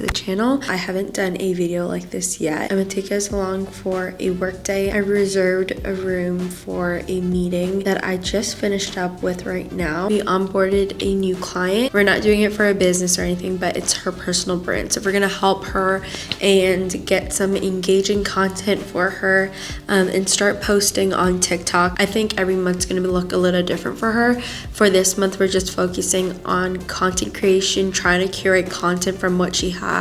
the channel. I haven't done a video like this yet. I'm gonna take you guys along for a work day. I reserved a room for a meeting that I just finished up with right now. We onboarded a new client. We're not doing it for a business or anything, but it's her personal brand. So we're gonna help her and get some engaging content for her and start posting on TikTok. I think every month's gonna look a little different for her. For this month, we're just focusing on content creation, trying to curate content from what she has,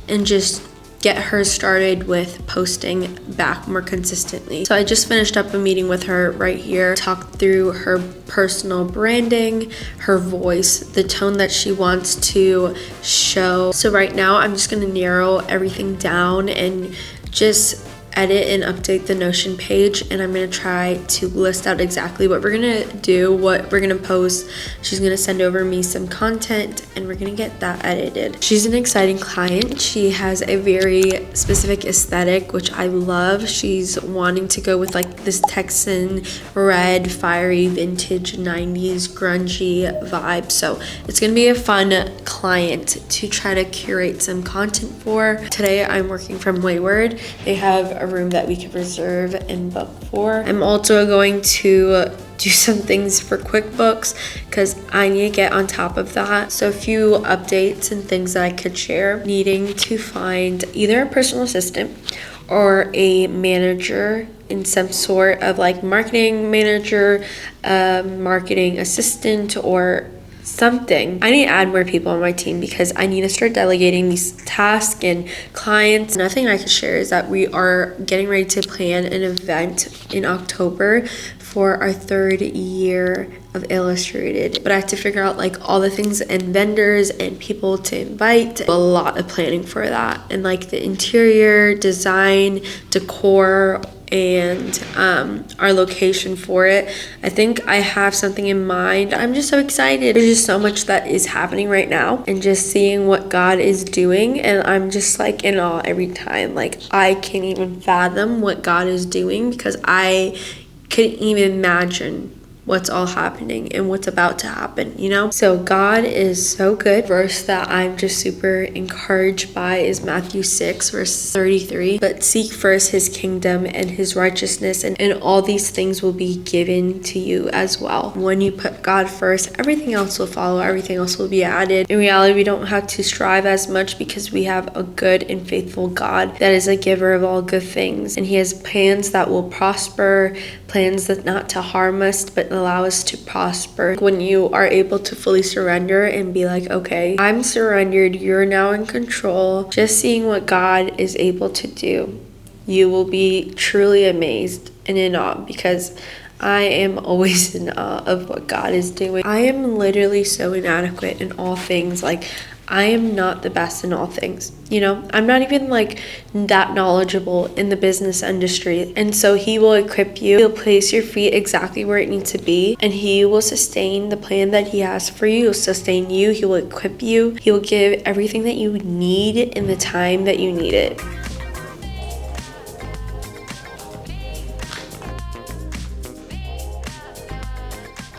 and just get her started with posting back more consistently. So I just finished up a meeting with her right here, talked through her personal branding, her voice, the tone that she wants to show. So right now I'm just gonna narrow everything down and just edit and update the Notion page, and I'm gonna try to list out exactly what we're gonna do, what we're gonna post. She's gonna send over me some content and we're gonna get that edited. She's an exciting client. She has a very specific aesthetic, which I love. She's wanting to go with like this Texan red, fiery, vintage 90s grungy vibe. So it's gonna be a fun client to try to curate some content for. Today I'm working from Wayward. They have a room that we can reserve and book for. I'm also going to do some things for QuickBooks because I need to get on top of that. So a few updates and things that I could share. Needing to find either a personal assistant or a manager in some sort of like marketing manager, marketing assistant, or something. I need to add more people on my team because I need to start delegating these tasks and clients. Nothing I can share is that we are getting ready to plan an event in October for our 3rd year of Illustrated, but I have to figure out like all the things and vendors and people to invite. A lot of planning for that, and like the interior design, decor, and our location for it. I think I have something in mind. I'm just so excited. There's just so much that is happening right now, and just seeing what God is doing, and I'm just like in awe every time. Like I can't even fathom what God is doing because I couldn't even imagine what's all happening and what's about to happen, you know? So God is so good. Verse that I'm just super encouraged by is Matthew 6 verse 33. But seek first his kingdom and his righteousness, and all these things will be given to you as well. When you put God first, everything else will follow, everything else will be added. In reality, we don't have to strive as much because we have a good and faithful God that is a giver of all good things, and he has plans that will prosper, plans that not to harm us but allow us to prosper. When you are able to fully surrender and be like, okay, I'm surrendered, you're now in control, just seeing what God is able to do, you will be truly amazed and in awe, because I am always in awe of what God is doing. I am literally so inadequate in all things. Like I am not the best in all things, you know? I'm not even like that knowledgeable in the business industry. And so he will equip you. He'll place your feet exactly where it needs to be, and he will sustain the plan that he has for you. He'll sustain you. He will equip you. He will give everything that you need in the time that you need it.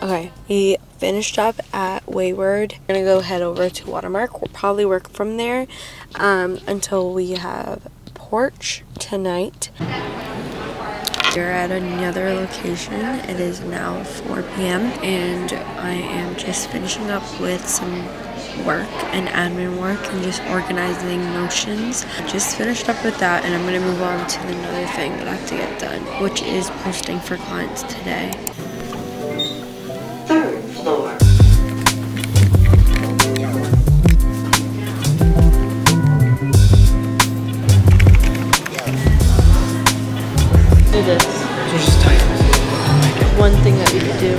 Okay, we finished up at Wayward. We're gonna go head over to Watermark. We'll probably work from there until we have porch tonight. We're at another location. It is now 4 p.m. and I am just finishing up with some work and admin work and just organizing Notions. I just finished up with that, and I'm gonna move on to another thing that I have to get done, which is posting for clients today. 3rd floor. Do this. So it's just tight. One thing that we could do.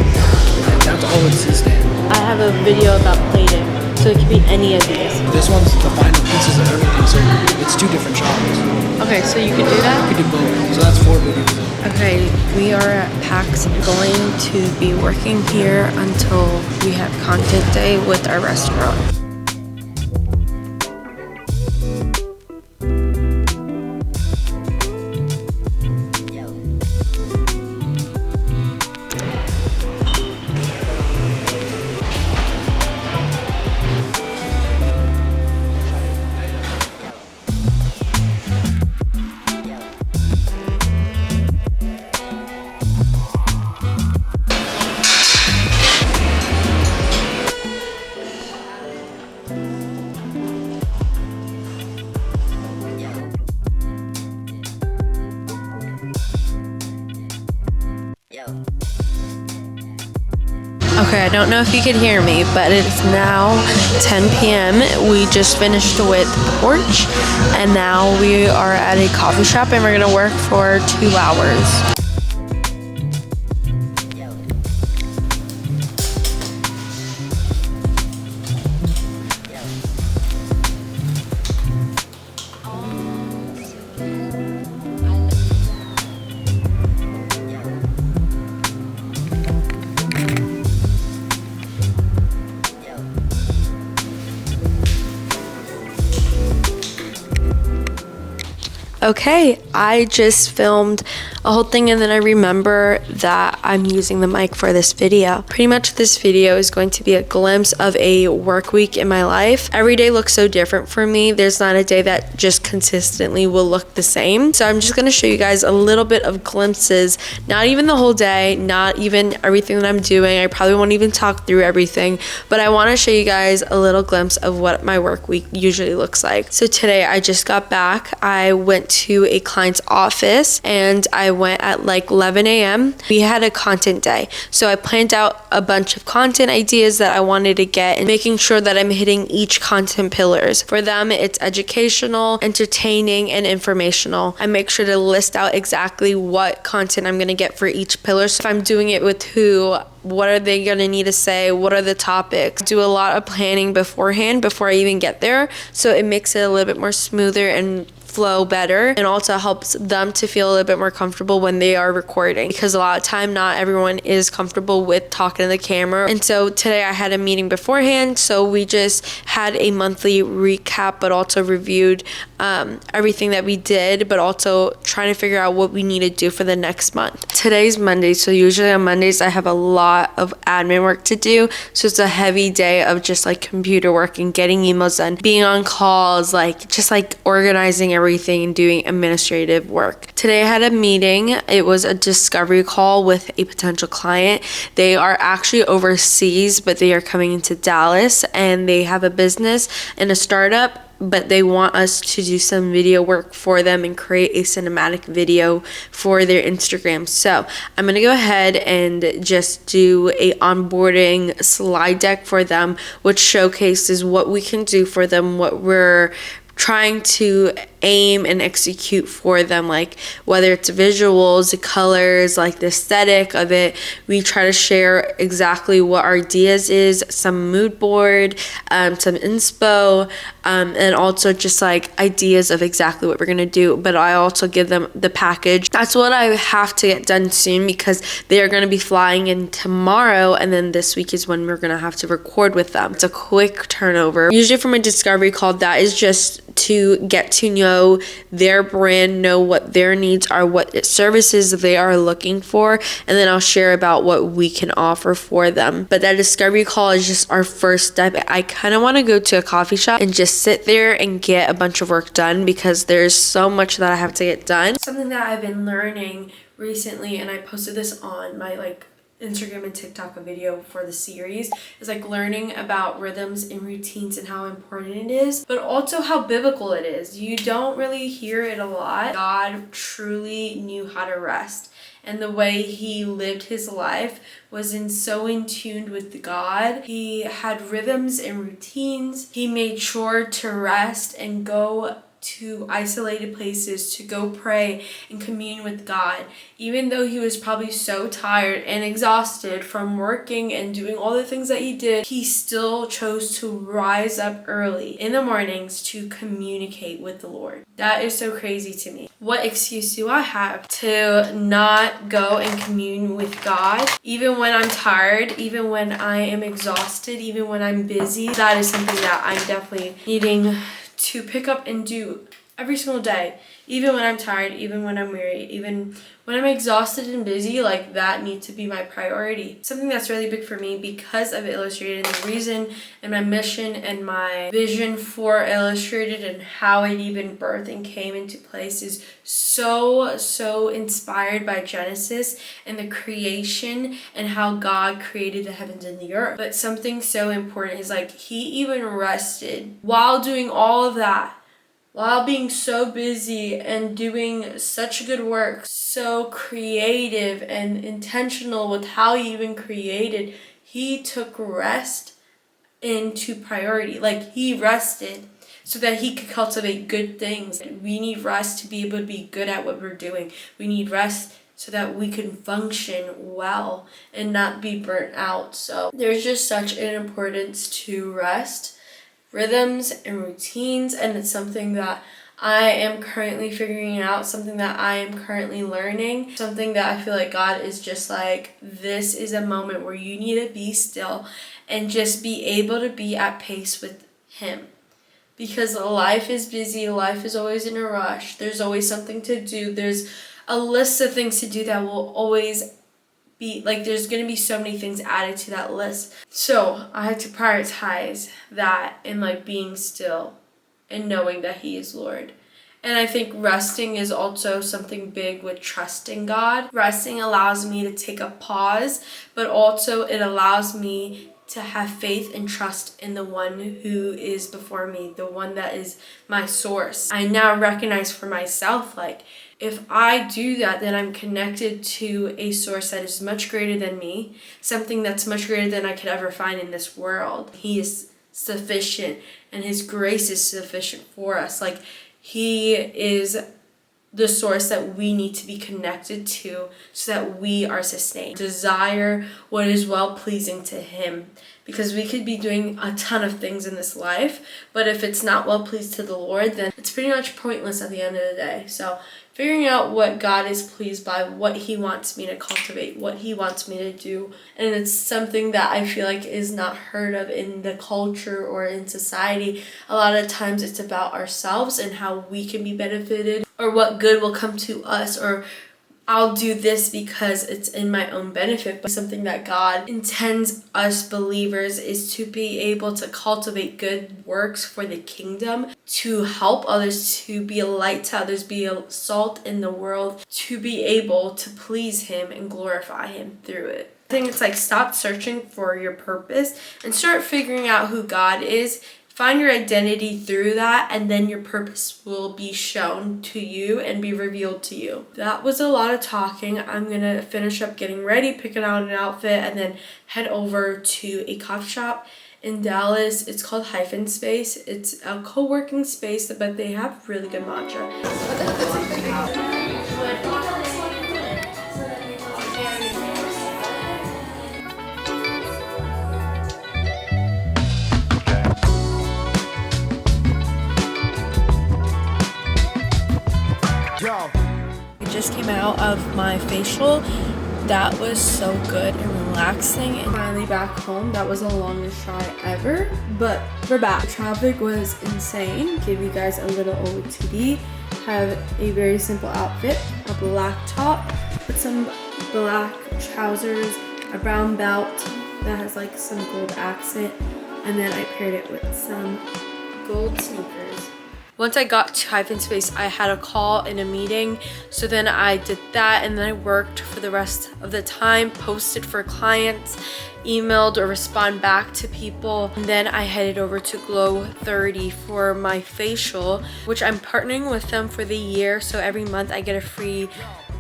That's all it says there. I have a video about plating, so it could be any of these. This one's the final pieces of everything, so it's 2 different shops. Okay, so you could do that? You could do both. So that's 4 videos. Okay, we are at PAX going to be working here until we have content day with our restaurant. Okay, I don't know if you could hear me, but it's now 10 p.m. We just finished with porch, and now we are at a coffee shop, and we're gonna work for 2 hours. Okay, I just filmed a whole thing and then I remember that I'm using the mic for this video. Pretty much this video is going to be a glimpse of a work week in my life. Every day looks so different for me. There's not a day that just consistently will look the same. So I'm just going to show you guys a little bit of glimpses, not even the whole day, not even everything that I'm doing. I probably won't even talk through everything, but I want to show you guys a little glimpse of what my work week usually looks like. So today I just got back. I went to a client's office and I went at like 11 a.m. We had a content day. So I planned out a bunch of content ideas that I wanted to get and making sure that I'm hitting each content pillars. For them, it's educational, entertaining, and informational. I make sure to list out exactly what content I'm going to get for each pillar. So if I'm doing it with who, what are they going to need to say? What are the topics? Do a lot of planning beforehand before I even get there. So it makes it a little bit more smoother and flow better, and also helps them to feel a little bit more comfortable when they are recording, because a lot of time not everyone is comfortable with talking to the camera. And so today I had a meeting beforehand, so we just had a monthly recap, but also reviewed everything that we did, but also trying to figure out what we need to do for the next month. Today's Monday, so usually on Mondays I have a lot of admin work to do, so it's a heavy day of just like computer work and getting emails done, being on calls, like just like organizing everything and doing administrative work. Today I had a meeting. It was a discovery call with a potential client. They are actually overseas, but they are coming into Dallas, and they have a business and a startup, but they want us to do some video work for them and create a cinematic video for their Instagram. So I'm gonna go ahead and just do a onboarding slide deck for them, which showcases what we can do for them, what we're trying to aim and execute for them, like whether it's visuals, the colors, like the aesthetic of it. We try to share exactly what our ideas is, some mood board, some inspo, and also just like ideas of exactly what we're gonna do. But I also give them the package. That's what I have to get done soon, because they are gonna be flying in tomorrow, and then this week is when we're gonna have to record with them. It's a quick turnover. Usually from a discovery call, that is just to get to know their brand, know what their needs are, what services they are looking for, and then I'll share about what we can offer for them. But that discovery call is just our first step. I kind of want to go to a coffee shop and just sit there and get a bunch of work done, because there's so much that I have to get done. Something that I've been learning recently, and I posted this on my Instagram and TikTok a video for the series, is like learning about rhythms and routines and how important it is, but also how biblical it is. You don't really hear it a lot. God truly knew how to rest, and the way he lived his life was so in tune with God. He had rhythms and routines. He made sure to rest and go to isolated places to go pray and commune with God. Even though he was probably so tired and exhausted from working and doing all the things that he did, he still chose to rise up early in the mornings to communicate with the Lord. That is so crazy to me. What excuse do I have to not go and commune with God? Even when I'm tired, even when I am exhausted, even when I'm busy, that is something that I'm definitely needing to pick up and do every single day. Even when I'm tired, even when I'm weary, even when I'm exhausted and busy, like that needs to be my priority. Something that's really big for me because of Illustrated, and the reason and my mission and my vision for Illustrated and how it even birthed and came into place is so inspired by Genesis and the creation and how God created the heavens and the earth. But something so important is like he even rested while doing all of that. while being so busy and doing such good work, so creative and intentional with how he even created, he took rest into priority. Like, he rested so that he could cultivate good things. We need rest to be able to be good at what we're doing. We need rest so that we can function well and not be burnt out. So there's just such an importance to rest, rhythms, and routines, and it's something that I am currently figuring out, something that I am currently learning, something that I feel like God is just like, this is a moment where you need to be still and just be able to be at pace with him. Because life is busy, life is always in a rush, there's always something to do, there's a list of things to do that will always be, like, there's going to be so many things added to that list. So I had to prioritize that and like being still and knowing that he is Lord. And I think resting is also something big with trusting God. Resting allows me to take a pause, but also it allows me to have faith and trust in the one who is before me, the one that is my source. I now recognize for myself, like, if I do that, then I'm connected to a source that is much greater than me, something that's much greater than I could ever find in this world. He is sufficient, and his grace is sufficient for us. Like, he is the source that we need to be connected to so that we are sustained. Desire what is well pleasing to him, because we could be doing a ton of things in this life, but if it's not well pleased to the Lord, then it's pretty much pointless at the end of the day. So figuring out what God is pleased by, what he wants me to cultivate, what he wants me to do. And it's something that I feel like is not heard of in the culture or in society. A lot of times it's about ourselves and how we can be benefited, or what good will come to us, or I'll do this because it's in my own benefit. But something that God intends us believers is to be able to cultivate good works for the kingdom, to help others, to be a light to others, be a salt in the world, to be able to please him and glorify him through it. I think it's like, stop searching for your purpose and start figuring out who God is. Find your identity through that, and then your purpose will be shown to you and be revealed to you. That was a lot of talking. I'm going to finish up getting ready, picking out an outfit, and then head over to a coffee shop in Dallas. It's called Hyphen Space. It's a co-working space, but they have really good matcha. I just came out of my facial. That was so good and relaxing. And finally back home. That was the longest try ever, but we're back. Traffic was insane. Give you guys a little OOTD. Have a very simple outfit: a black top with some black trousers, a brown belt that has like some gold accent, and then I paired it with some gold sneakers. Once I got to Hyphen Space, I had a call and a meeting. So then I did that, and then I worked for the rest of the time, posted for clients, emailed or respond back to people. And then I headed over to Glow 30 for my facial, which I'm partnering with them for the year. So every month I get a free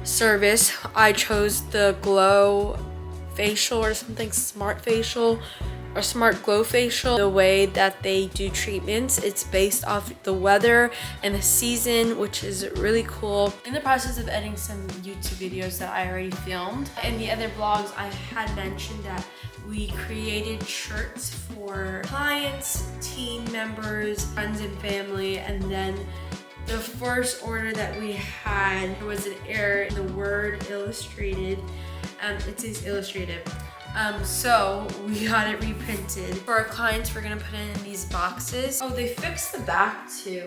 service. I chose the Glow facial or something, Smart Facial or Smart Glow Facial. The way that they do treatments, it's based off the weather and the season, which is really cool. In the process of editing some YouTube videos that I already filmed. In the other vlogs, I had mentioned that we created shirts for clients, team members, friends and family, and then the first order that we had was an error in the word illustrated. It says illustrated. So we got it reprinted. For our clients, we're gonna put it in these boxes. Oh, they fixed the back too.